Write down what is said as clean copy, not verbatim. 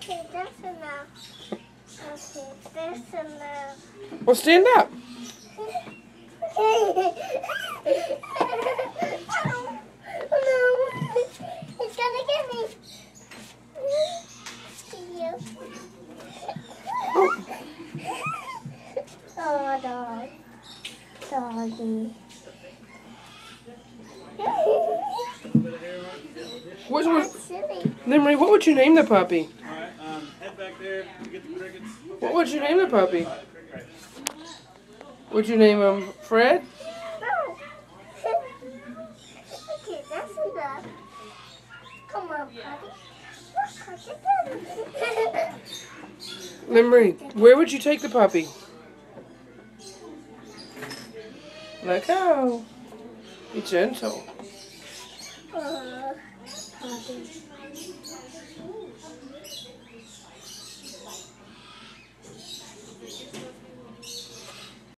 Okay, that's enough. Okay, that's enough. Well, stand up. Oh, no. It's gonna get me. Oh, dog. Doggy. Limri, what would you name the puppy? Alright, head back there to get the crickets. What would you name the puppy? Would you name him Fred? No. Okay, that's enough. Come on, puppy. Limri, where would you take the puppy? Let go. Be gentle.